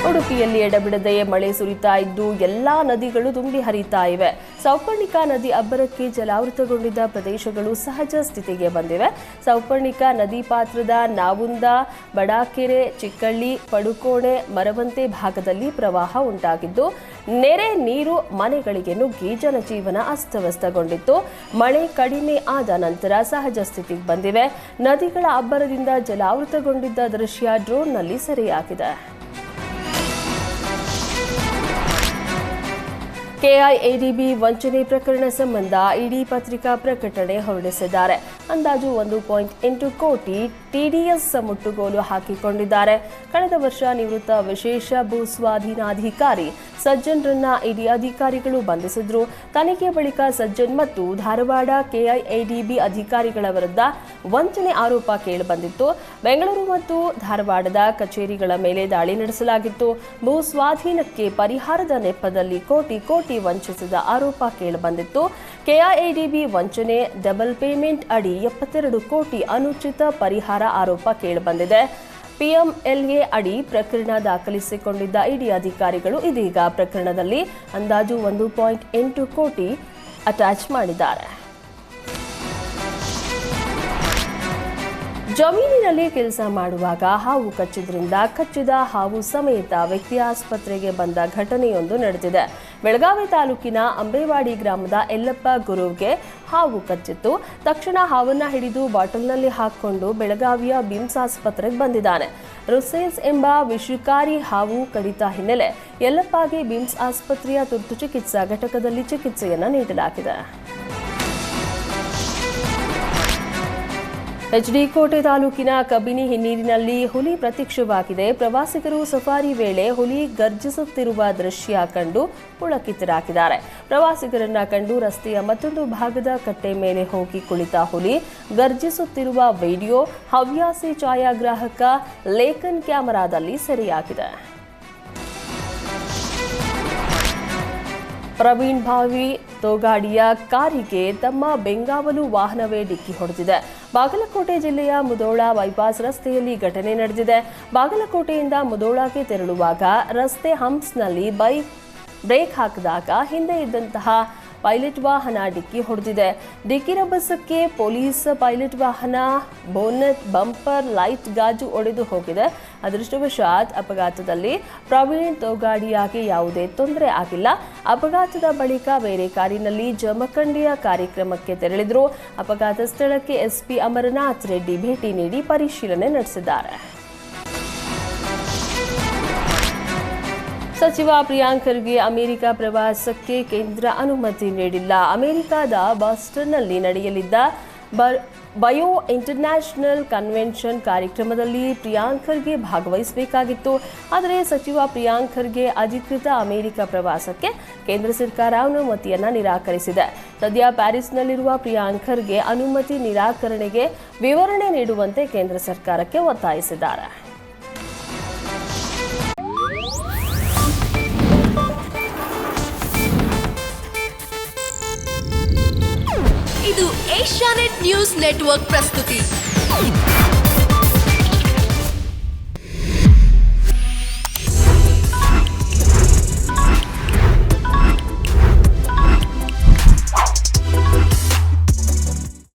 ಉಡುಪಿಯಲ್ಲಿ ಎಡಬಿಡದೆ ಮಳೆ ಸುರಿತಾ ಇದ್ದು ಎಲ್ಲಾ ನದಿಗಳು ತುಂಬಿ ಹರಿತಾ ಇವೆ. ಸೌಪರ್ಣಿಕಾ ನದಿ ಅಬ್ಬರಕ್ಕೆ ಜಲಾವೃತಗೊಂಡಿದ್ದ ಪ್ರದೇಶಗಳು ಸಹಜ ಸ್ಥಿತಿಗೆ ಬಂದಿವೆ. ಸೌಪರ್ಣಿಕಾ ನದಿ ಪಾತ್ರದ ನಾವುಂದ, ಬಡಾಕೆರೆ, ಚಿಕ್ಕಳ್ಳಿ, ಪಡುಕೋಣೆ, ಮರವಂತೆ ಭಾಗದಲ್ಲಿ ಪ್ರವಾಹ ಉಂಟಾಗಿದ್ದು ನೆರೆ ನೀರು ಮನೆಗಳಿಗೆ ನುಗ್ಗಿ ಜನಜೀವನ ಅಸ್ತವ್ಯಸ್ತಗೊಂಡಿತ್ತು. ಮಳೆ ಕಡಿಮೆ ಆದ ನಂತರ ಸಹಜ ಸ್ಥಿತಿಗೆ ಬಂದಿವೆ. ನದಿಗಳ ಅಬ್ಬರದಿಂದ ಜಲಾವೃತಗೊಂಡಿದ್ದ ದೃಶ್ಯ ಡ್ರೋನ್ನಲ್ಲಿ ಸೆರೆಯಾಗಿದೆ. ಕೆಐಎಡಿಬಿ ವಂಚನೆ ಪ್ರಕರಣ ಸಂಬಂಧ ಇಡಿ ಪತ್ರಿಕಾ ಪ್ರಕಟಣೆ ಹೊರಡಿಸಿದ್ದಾರೆ. ಅಂದಾಜು 1.8 ಕೋಟಿ ಟಿಡಿಎಸ್ ಮುಟ್ಟುಗೋಲು ಹಾಕಿಕೊಂಡಿದ್ದಾರೆ. ಕಳೆದ ವರ್ಷ ನಿವೃತ್ತ ವಿಶೇಷ ಭೂ ಸ್ವಾಧೀನಾಧಿಕಾರಿ ಸಜ್ಜನ್ರನ್ನ ಇಡಿ ಅಧಿಕಾರಿಗಳು ಬಂಧಿಸಿದ್ರು. ತನಿಖೆ ಬಳಿಕ ಸಜ್ಜನ್ ಮತ್ತು ಧಾರವಾಡ ಕೆಐಎಡಿಬಿ ಅಧಿಕಾರಿಗಳ ವಿರುದ್ಧ ವಂಚನೆ ಆರೋಪ ಕೇಳಿಬಂದಿತ್ತು. ಬೆಂಗಳೂರು ಮತ್ತು ಧಾರವಾಡದ ಕಚೇರಿಗಳ ಮೇಲೆ ದಾಳಿ ನಡೆಸಲಾಗಿತ್ತು. ಭೂ ಸ್ವಾಧೀನಕ್ಕೆ ಪರಿಹಾರದ ನೆಪದಲ್ಲಿ ಕೋಟಿ ವಂಚಿಸಿದ ಆರೋಪ ಕೇಳಿಬಂದಿತ್ತು. ಕೆಐಎಡಿಬಿ ವಂಚನೆ, ಡಬಲ್ ಪೇಮೆಂಟ್ ಅಡಿ 72 ಕೋಟಿ ಅನುಚಿತ ಪರಿಹಾರ ಆರೋಪ ಕೇಳಿಬಂದಿದೆ. ಪಿಎಂಎಲ್ಎ ಅಡಿ ಪ್ರಕರಣ ದಾಖಲಿಸಿಕೊಂಡಿದ್ದ ಇಡಿ ಅಧಿಕಾರಿಗಳು ಇದೀಗ ಪ್ರಕರಣದಲ್ಲಿ ಅಂದಾಜು 1.8 ಕೋಟಿ ಅಟ್ಯಾಚ್ ಮಾಡಿದ್ದಾರೆ. ಜಮೀನಿನಲ್ಲಿ ಕೆಲಸ ಮಾಡುವಾಗ ಹಾವು ಕಚ್ಚಿದ್ರಿಂದ ಕಚ್ಚಿದ ಹಾವು ಸಮೇತ ವ್ಯಕ್ತಿ ಆಸ್ಪತ್ರೆಗೆ ಬಂದ ಘಟನೆಯೊಂದು ನಡೆದಿದೆ. ಬೆಳಗಾವಿ ತಾಲೂಕಿನ ಅಂಬೇವಾಡಿ ಗ್ರಾಮದ ಯಲ್ಲಪ್ಪ ಗುರುವ್ಗೆ ಹಾವು ಕಚ್ಚಿತ್ತು. ತಕ್ಷಣ ಹಾವನ್ನ ಹಿಡಿದು ಬಾಟಲ್ನಲ್ಲಿ ಹಾಕಿಕೊಂಡು ಬೆಳಗಾವಿಯ ಬಿಮ್ಸ್ ಆಸ್ಪತ್ರೆಗೆ ಬಂದಿದ್ದಾನೆ. ರುಸೆಲ್ಸ್ ಎಂಬ ವಿಷಕಾರಿ ಹಾವು ಕಡಿತ ಹಿನ್ನೆಲೆ ಯಲ್ಲಪ್ಪಗೆ ಬಿಮ್ಸ್ ಆಸ್ಪತ್ರೆಯ ತುರ್ತು ಚಿಕಿತ್ಸಾ ಘಟಕದಲ್ಲಿ ಚಿಕಿತ್ಸೆಯನ್ನು ನೀಡಲಾಗಿದೆ. ಎಚ್ಡಿ ಕೋಟೆ ತಾಲೂಕಿನ ಕಬಿನಿ ಹಿನ್ನೀರಿನಲ್ಲಿ ಹುಲಿ ಪ್ರತ್ಯಕ್ಷವಾಗಿದೆ. ಪ್ರವಾಸಿಗರು ಸಫಾರಿ ವೇಳೆ ಹುಲಿ ಗರ್ಜಿಸುತ್ತಿರುವ ದೃಶ್ಯ ಕಂಡು ಪುಳಕಿತರಾಗಿದ್ದಾರೆ. ಪ್ರವಾಸಿಗರನ್ನ ಕಂಡು ರಸ್ತೆಯ ಮತ್ತೊಂದು ಭಾಗದ ಕಟ್ಟೆ ಮೇಲೆ ಹೋಗಿ ಕುಳಿತ ಹುಲಿ ಗರ್ಜಿಸುತ್ತಿರುವ ವಿಡಿಯೋ ಹವ್ಯಾಸಿ ಛಾಯಾಗ್ರಾಹಕ ಲೇಖನ್ ಕ್ಯಾಮೆರಾದಲ್ಲಿ ಸೆರೆಯಾಗಿದೆ. ಪ್ರವೀಣ್ ಭಾವಿ ತೋಗಾಡಿಯ ಕಾರಿಗೆ ತಮ್ಮ ಬೆಂಗಾವಲು ವಾಹನವೇ ಡಿಕ್ಕಿ ಹೊಡೆದಿದೆ. ಬಾಗಲಕೋಟೆ ಜಿಲ್ಲೆಯ ಮುಧೋಳ ಬೈಪಾಸ್ ರಸ್ತೆಯಲ್ಲಿ ಘಟನೆ ನಡೆದಿದೆ. ಬಾಗಲಕೋಟೆಯಿಂದ ಮುಧೋಳಗೆ ತೆರಳುವಾಗ ರಸ್ತೆ ಹಂಪ್ಸ್ನಲ್ಲಿ ಬೈಕ್ ಬ್ರೇಕ್ ಹಾಕಿದಾಗ ಹಿಂದೆ ಇದ್ದಂತಹ ಪೈಲಟ್ ವಾಹನ ಡಿಕ್ಕಿ ಹೊಡೆದಿದೆ. ಡಿಕ್ಕಿ ರಭಸಕ್ಕೆ ಪೊಲೀಸ್ ಪೈಲಟ್ ವಾಹನ ಬೋನೆಟ್, ಬಂಪರ್, ಲೈಟ್ ಗಾಜು ಒಡೆದು ಹೋಗಿದೆ. ಅದೃಷ್ಟವಶಾತ್ ಅಪಘಾತದಲ್ಲಿ ಪ್ರವೀಣ್ ತೋಗಾಡಿಯಾಗೆ ಯಾವುದೇ ತೊಂದರೆ ಆಗಿಲ್ಲ. ಅಪಘಾತದ ಬಳಿಕ ಬೇರೆ ಕಾರಿನಲ್ಲಿ ಜಮಖಂಡಿಯ ಕಾರ್ಯಕ್ರಮಕ್ಕೆ ತೆರಳಿದ್ರು. ಅಪಘಾತ ಸ್ಥಳಕ್ಕೆ ಎಸ್ಪಿ ಅಮರನಾಥ್ ರೆಡ್ಡಿ ಭೇಟಿ ನೀಡಿ ಪರಿಶೀಲನೆ ನಡೆಸಿದ್ದಾರೆ. ಸಚಿವ ಪ್ರಿಯಾಂಕ್ ಖರ್ಗೆ ಅಮೆರಿಕ ಪ್ರವಾಸಕ್ಕೆ ಕೇಂದ್ರ ಅನುಮತಿ ನೀಡಿಲ್ಲ. ಅಮೆರಿಕದ ಬಾಸ್ಟನ್ನಲ್ಲಿ ನಡೆಯಲಿದ್ದ ಬಯೋ ಇಂಟರ್ನ್ಯಾಷನಲ್ ಕನ್ವೆನ್ಷನ್ ಕಾರ್ಯಕ್ರಮದಲ್ಲಿ ಪ್ರಿಯಾಂಕ್ ಖರ್ಗೆ ಭಾಗವಹಿಸಬೇಕಾಗಿತ್ತು. ಆದರೆ ಸಚಿವ ಪ್ರಿಯಾಂಕ್ ಖರ್ಗೆ ಅಧಿಕೃತ ಅಮೆರಿಕ ಪ್ರವಾಸಕ್ಕೆ ಕೇಂದ್ರ ಸರ್ಕಾರ ಅನುಮತಿಯನ್ನು ನಿರಾಕರಿಸಿದೆ. ಸದ್ಯ ಪ್ಯಾರಿಸ್ನಲ್ಲಿರುವ ಪ್ರಿಯಾಂಕ್ ಖರ್ಗೆ ಅನುಮತಿ ನಿರಾಕರಣೆಗೆ ವಿವರಣೆ ನೀಡುವಂತೆ ಕೇಂದ್ರ ಸರ್ಕಾರಕ್ಕೆ ಒತ್ತಾಯಿಸಿದ್ದಾರೆ. ಇದು ಏಷ್ಯಾನೆಟ್ ನ್ಯೂಸ್ ನೆಟ್ವರ್ಕ್ ಪ್ರಸ್ತುತಿ.